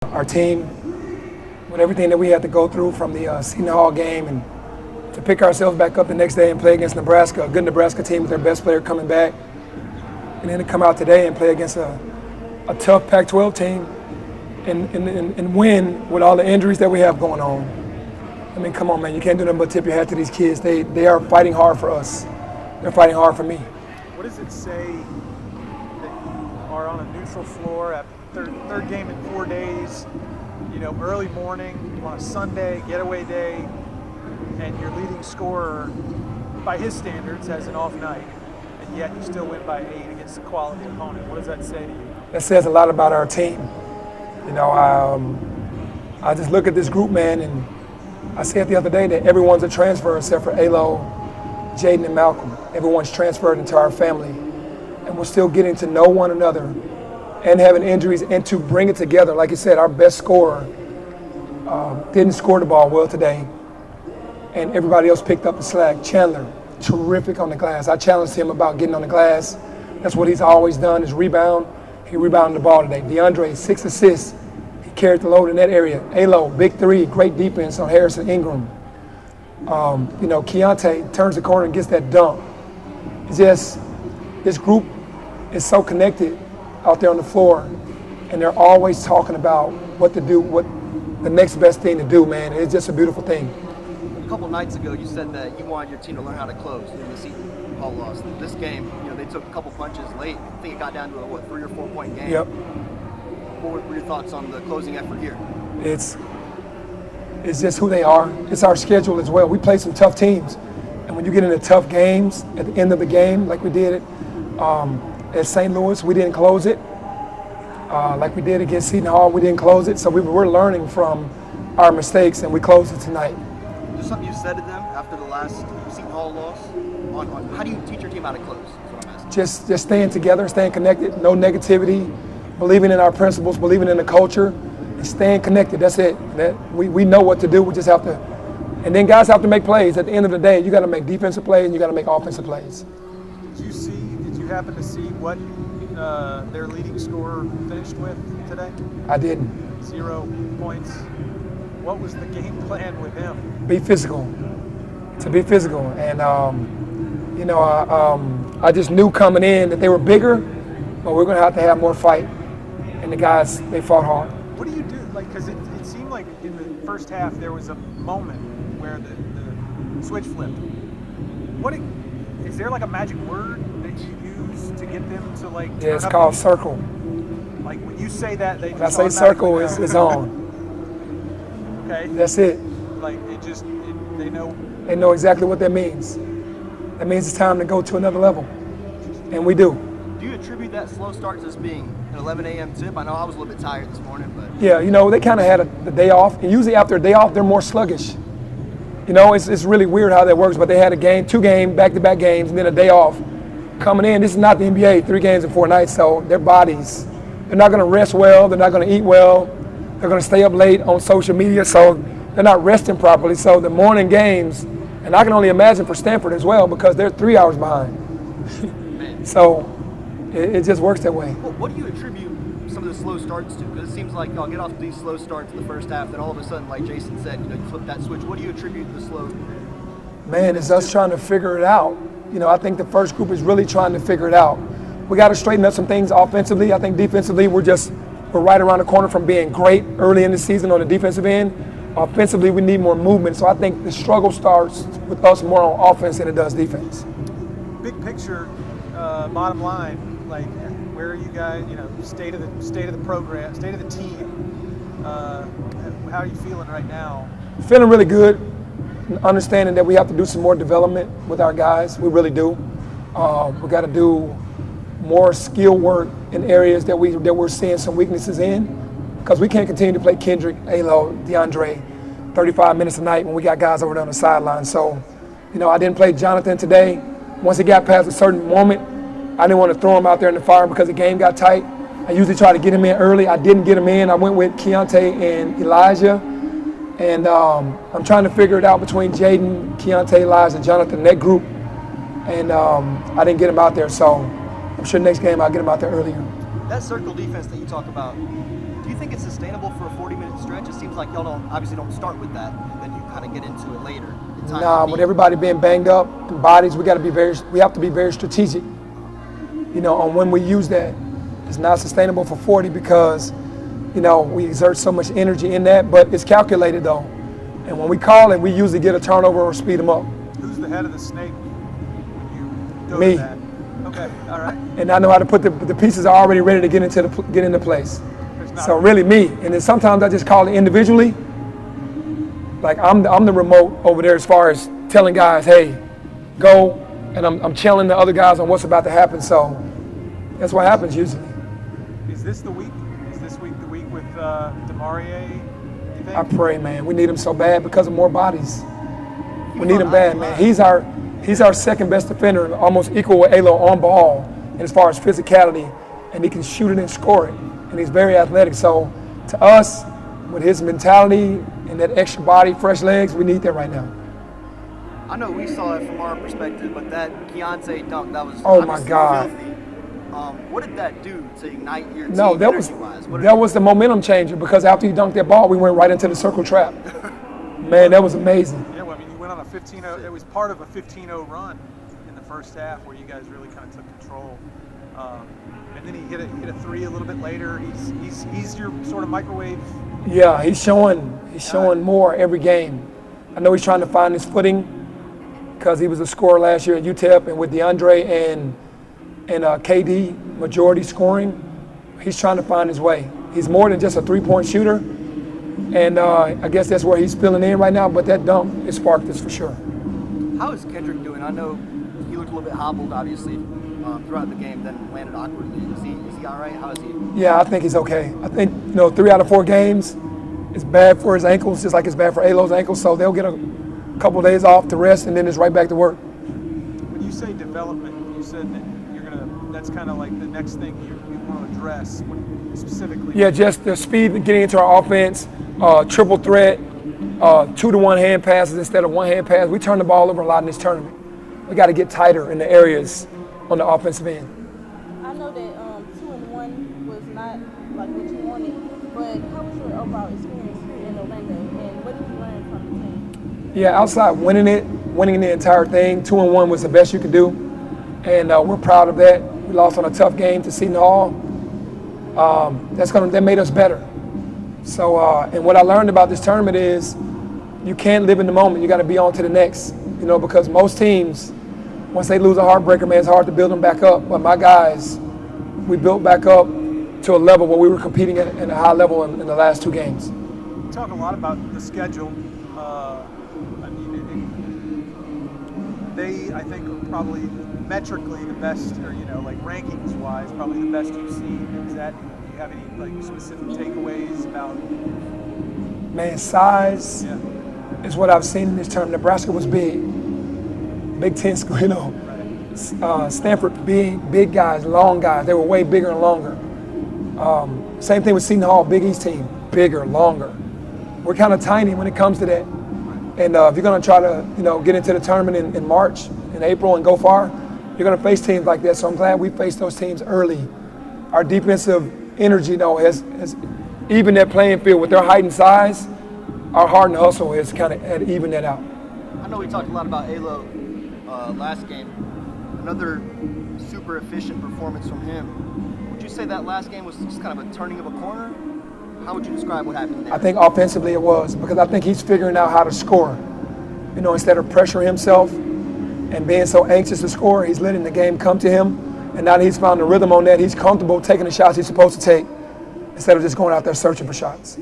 our team, with everything that we had to go through from the Seton Hall game, and to pick ourselves back up the next day and play against Nebraska, a good Nebraska team with their best player coming back, and then to come out today and play against a tough Pac-12 team and win with all the injuries that we have going on. I mean, come on, man, you can't do nothing but tip your hat to these kids. They are fighting hard for us. They're fighting hard for me. What does it say that you are on a neutral floor at third game in 4 days, early morning on a Sunday, getaway day, and your leading scorer, by his standards, has an off night, and yet you still win by 8 against a quality opponent? What does that say to you? That says a lot about our team. I just look at this group, man, and I said the other day that everyone's a transfer except for Alo, Jaden, and Malcolm. Everyone's transferred into our family, and we're still getting to know one another and having injuries and to bring it together. Like you said, our best scorer didn't score the ball well today, and everybody else picked up the slack. Chandler, terrific on the glass. I challenged him about getting on the glass. That's what he's always done, is rebound. He rebounded the ball today. DeAndre, 6 assists. He carried the load in that area. Alo, big 3, great defense on Harrison Ingram. Keontae turns the corner and gets that dunk. It's just, this group is so connected out there on the floor, and they're always talking about what to do, what the next best thing to do, man. It's just a beautiful thing. A couple nights ago, you said that you wanted your team to learn how to close in the Seton Hall loss. This game, they took a couple punches late. I think it got down to a 3 or 4 point game. Yep. What were your thoughts on the closing effort here? It's just who they are. It's our schedule as well. We play some tough teams, and when you get into tough games at the end of the game, like we did at St. Louis, we didn't close it. Like we did against Seton Hall, we didn't close it. So we're learning from our mistakes, and we closed it tonight. Is there something you said to them after the last Seton Hall loss? On how do you teach your team how to close? That's what I'm asking. Just staying together, staying connected, no negativity, believing in our principles, believing in the culture, and staying connected. That's it. We know what to do. We just have to. And then guys have to make plays. At the end of the day, you got to make defensive plays and you got to make offensive plays. Did you happen to see what their leading scorer finished with today? I didn't. 0 points. What was the game plan with him? Be physical. To be physical. And, I just knew coming in that they were bigger, but we're going to have more fight. And the guys, they fought hard. What do you do? Because it seemed like in the first half there was a moment where the switch flipped. Is there like a magic word that you use to get them to like? Yeah, it's called circle. Like when you say that, they. When I say circle, it's on. Okay. That's it. Like they know. They know exactly what that means. That means it's time to go to another level, and we do. Do you attribute that slow start to this being an 11 a.m. tip? I know I was a little bit tired this morning, but yeah, they kind of had the day off, and usually after a day off, they're more sluggish. It's really weird how that works, but they had a game, 2 game, back-to-back games, and then a day off. Coming in, this is not the NBA, 3 games in 4 nights, so their bodies, they're not going to rest well, they're not going to eat well, they're going to stay up late on social media, so they're not resting properly. So the morning games, and I can only imagine for Stanford as well, because they're 3 hours behind. So it just works that way. Well, what do you attribute some of the slow starts to? Because it seems like I'll get off these slow starts in the first half, then all of a sudden, like Jason said, you flip that switch. What do you attribute the slow? Man, it's us trying to figure it out. I think the first group is really trying to figure it out. We got to straighten up some things offensively. I think defensively, we're right around the corner from being great early in the season on the defensive end. Offensively, we need more movement. So I think the struggle starts with us more on offense than it does defense. Big picture, bottom line, like where are you guys? State of the program, state of the team. How are you feeling right now? Feeling really good. Understanding that we have to do some more development with our guys. We really do. We got to do more skill work in areas that we're seeing some weaknesses in, because we can't continue to play Kendrick, Alo, DeAndre 35 minutes a night when we got guys over there on the sideline. So, I didn't play Jonathan today. Once he got past a certain moment, I didn't want to throw him out there in the fire because the game got tight. I usually try to get him in early. I didn't get him in. I went with Keontae and Elijah. And I'm trying to figure it out between Jaden, Keontae, Elijah, Jonathan, that group. And I didn't get him out there. So I'm sure next game I'll get him out there earlier. That circle defense that you talk about, do you think it's sustainable for a 40-minute stretch? It seems like y'all obviously don't start with that, and then you kind of get into it later. Nah, with everybody being banged up, the bodies, we have to be very strategic, on when we use that. It's not sustainable for 40 because, we exert so much energy in that, but it's calculated though. And when we call it, we usually get a turnover or speed them up. Who's the head of the snake when you go Me. to that? Okay, all right. And I know how to put the pieces are already ready to get into place. So really me. And then sometimes I just call it individually. Like I'm the remote over there as far as telling guys, hey, go, and I'm chilling the other guys on what's about to happen. So that's what happens usually. Is this the week? Is this week the week with DeMaurier, you think? I pray, man. We need him so bad because of more bodies. We need him bad, man. He's our second best defender, almost equal with Alo on ball, and as far as physicality, and he can shoot it and score it, and he's very athletic. So to us, with his mentality and that extra body, fresh legs, we need that right now. I know we saw it from our perspective, but that Keontae dunk, that was Oh my God. filthy. What did that do to ignite your team No, that was energy-wise? the momentum changer because after he dunked that ball, we went right into the circle trap. Man, that was amazing. Yeah, well, I mean, you went on a 15-0. It was part of a 15-0 run in the first half where you guys really kind of took control. And then he hit a three a little bit later. He's your sort of microwave. Yeah, he's showing more every game. I know he's trying to find his footing because he was a scorer last year at UTEP, and with DeAndre and KD majority scoring, he's trying to find his way. He's more than just a three-point shooter, and I guess that's where he's filling in right now. But that dunk, it sparked this for sure. How is Kendrick doing? I know he looked a little bit hobbled, obviously, throughout the game, then landed awkwardly. Is he all right? How is he? Yeah, I think he's okay. I think 3 out of 4 games is bad for his ankles, just like it's bad for Alo's ankles. So they'll get a couple of days off to rest, and then it's right back to work. When you say development, you said that that's kind of like the next thing you want to address specifically. Yeah, just the speed getting into our offense, triple threat, 2-to-1 hand passes instead of 1 hand pass. We turn the ball over a lot in this tournament. We got to get tighter in the areas on the offensive end. I know that 2-1 was not like what you wanted, but how was your overall experience here in Orlando, and what did you learn from the team? Yeah, outside winning the entire thing, 2-1 was the best you could do, and we're proud of that. We lost on a tough game to Seton Hall. That made us better. So, and what I learned about this tournament is you can't live in the moment. You got to be on to the next, because most teams, once they lose a heartbreaker, man, it's hard to build them back up. But my guys, we built back up to a level where we were competing at a high level in the last 2 games. You talk a lot about the schedule. They, I think, are probably metrically the best, or like rankings-wise, probably the best you've seen. Do you have any specific takeaways about? Man, size is what I've seen in this tournament. Nebraska was big, Big Ten school, Right. Stanford, big guys, long guys. They were way bigger and longer. Same thing with Seton Hall, Big East team, bigger, longer. We're kind of tiny when it comes to that. And if you're going to try to, get into the tournament in March, in April, and go far, you're going to face teams like that. So I'm glad we faced those teams early. Our defensive energy, has evened that playing field with their height and size. Our heart and hustle has kind of evened that out. I know we talked a lot about Alo last game. Another super efficient performance from him. Would you say that last game was just kind of a turning of a corner? How would you describe what happened there? I think offensively it was, because I think he's figuring out how to score. Instead of pressuring himself and being so anxious to score, he's letting the game come to him. And now that he's found the rhythm on that, he's comfortable taking the shots he's supposed to take instead of just going out there searching for shots.